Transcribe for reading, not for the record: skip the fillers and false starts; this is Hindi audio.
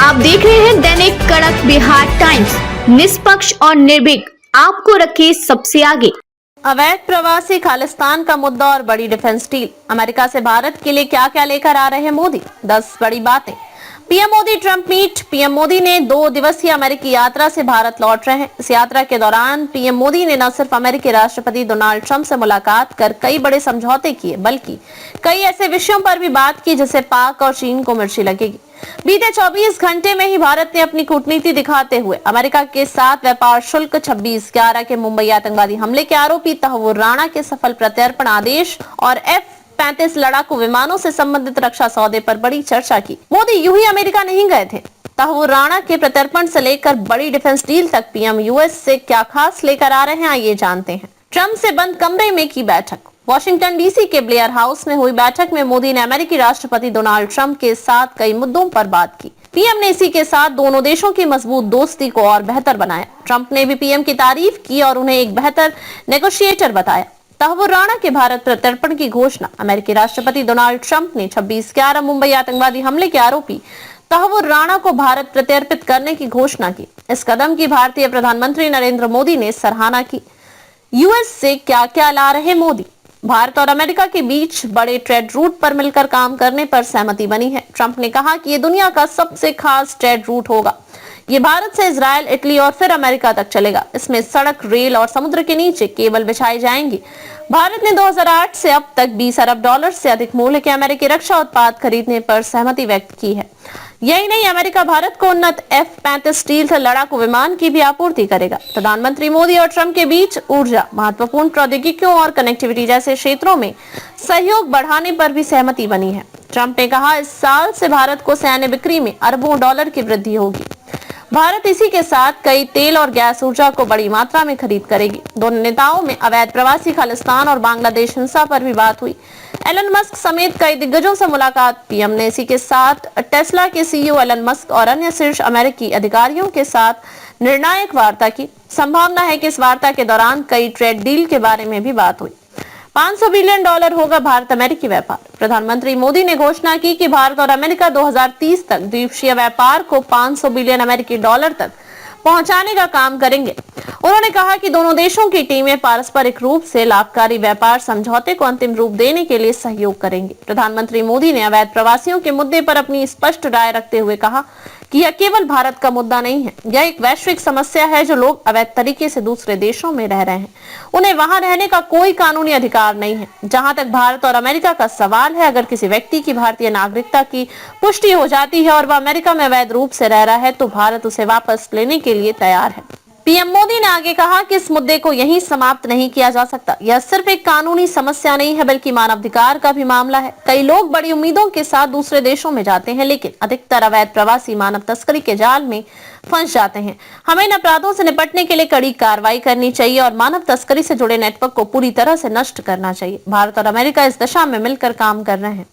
आप देख रहे हैं दैनिक कड़क बिहार टाइम्स, निष्पक्ष और निर्भीक, आपको रखे सबसे आगे। अवैध प्रवासी खालिस्तान का मुद्दा और बड़ी डिफेंस डील। अमेरिका से भारत के लिए क्या क्या लेकर आ रहे हैं मोदी, 10 बड़ी बातें। PM Modi Trump meet. PM Modi ने 2 दिवसीय अमेरिकी यात्रा से भारत लौट रहे हैं। इस यात्रा के दौरान पीएम मोदी ने न सिर्फ अमेरिकी राष्ट्रपति डोनाल्ड ट्रंप से मुलाकात कर कई बड़े समझौते किए, बल्कि कई ऐसे विषयों पर भी बात की जिससे पाक और चीन को मिर्ची लगेगी। बीते 24 घंटे में ही भारत ने अपनी कूटनीति दिखाते हुए अमेरिका के साथ व्यापार शुल्क 26/11 के मुंबई आतंकवादी हमले के आरोपी तहव्वुर राणा के सफल प्रत्यर्पण आदेश और F-35 लड़ाकू विमानों से संबंधित रक्षा सौदे पर बड़ी चर्चा की। मोदी यूं ही अमेरिका नहीं गए थे। तहव्वुर राणा के प्रत्यर्पण से लेकर बड़ी डिफेंस डील तक पीएम यूएस से क्या खास लेकर आ रहे हैं, आइए जानते हैं। ट्रंप से बंद कमरे में की बैठक। वॉशिंगटन डीसी के ब्लेयर हाउस में हुई बैठक में मोदी ने अमेरिकी राष्ट्रपति डोनाल्ड ट्रंप के साथ कई मुद्दों पर बात की। पीएम ने इसी के साथ दोनों देशों की मजबूत दोस्ती को और बेहतर बनाया। ट्रंप ने भी पीएम की तारीफ की और उन्हें एक बेहतर नेगोशिएटर बताया। तहव्वुर राणा के भारत प्रत्यर्पण की घोषणा। अमेरिकी राष्ट्रपति डोनाल्ड ट्रंप ने 26/11 मुंबई आतंकवादी हमले के आरोपी तहव्वुर राणा को भारत प्रत्यर्पित करने की घोषणा की। इस कदम की भारतीय प्रधानमंत्री नरेंद्र मोदी ने सराहना की। यूएस से क्या क्या ला रहे मोदी। भारत और अमेरिका के बीच बड़े ट्रेड रूट पर मिलकर काम करने पर सहमति बनी है। ट्रंप ने कहा कि ये दुनिया का सबसे खास ट्रेड रूट होगा। ये भारत से इजराइल, इटली और फिर अमेरिका तक चलेगा। इसमें सड़क, रेल और समुद्र के नीचे केबल बिछाई जाएंगी। भारत ने 2008 से अब तक $20 अरब से अधिक मूल्य के अमेरिकी रक्षा उत्पाद खरीदने पर सहमति व्यक्त की है। यही नहीं, अमेरिका भारत को उन्नत F-35 स्टील्थ लड़ाकू विमान की भी आपूर्ति करेगा। प्रधानमंत्री मोदी और ट्रंप के बीच ऊर्जा, महत्वपूर्ण प्रौद्योगिकियों और कनेक्टिविटी जैसे क्षेत्रों में सहयोग बढ़ाने पर भी सहमति बनी है। ट्रंप ने कहा, इस साल से भारत को सैन्य बिक्री में अरबों डॉलर की वृद्धि होगी। भारत इसी के साथ कई तेल और गैस ऊर्जा को बड़ी मात्रा में खरीद करेगी। दोनों नेताओं में अवैध प्रवासी खालिस्तान और बांग्लादेश हिंसा पर भी बात हुई। एलन मस्क समेत कई दिग्गजों से मुलाकात। पीएम ने इसी के साथ टेस्ला के सीईओ एलन मस्क और अन्य शीर्ष अमेरिकी अधिकारियों के साथ निर्णायक वार्ता की। संभावना है कि इस वार्ता के दौरान कई ट्रेड डील के बारे में भी बात हुई। $500 बिलियन होगा भारत अमेरिकी व्यापार। प्रधानमंत्री मोदी ने घोषणा की कि भारत और अमेरिका 2030 तक द्विपक्षीय व्यापार को $500 बिलियन अमेरिकी डॉलर तक पहुंचाने का काम करेंगे। उन्होंने कहा कि दोनों देशों की टीमें पारस्परिक रूप से लाभकारी व्यापार समझौते को अंतिम रूप देने के लिए सहयोग करेंगे। प्रधानमंत्री मोदी ने अवैध प्रवासियों के मुद्दे पर अपनी स्पष्ट राय रखते हुए कहा कि यह केवल भारत का मुद्दा नहीं है, यह एक वैश्विक समस्या है। जो लोग अवैध तरीके से दूसरे देशों में रह रहे हैं, उन्हें वहां रहने का कोई कानूनी अधिकार नहीं है। जहां तक भारत और अमेरिका का सवाल है, अगर किसी व्यक्ति की भारतीय नागरिकता की पुष्टि हो जाती है और वह अमेरिका में अवैध रूप से रह रहा है, तो भारत उसे वापस लेने के लिए तैयार है। पीएम मोदी ने आगे कहा कि इस मुद्दे को यहीं समाप्त नहीं किया जा सकता। यह सिर्फ एक कानूनी समस्या नहीं है, बल्कि मानवाधिकार का भी मामला है। कई लोग बड़ी उम्मीदों के साथ दूसरे देशों में जाते हैं, लेकिन अधिकतर अवैध प्रवासी मानव तस्करी के जाल में फंस जाते हैं। हमें इन अपराधों से निपटने के लिए कड़ी कार्रवाई करनी चाहिए और मानव तस्करी से जुड़े नेटवर्क को पूरी तरह से नष्ट करना चाहिए। भारत और अमेरिका इस दिशा में मिलकर काम कर रहे हैं।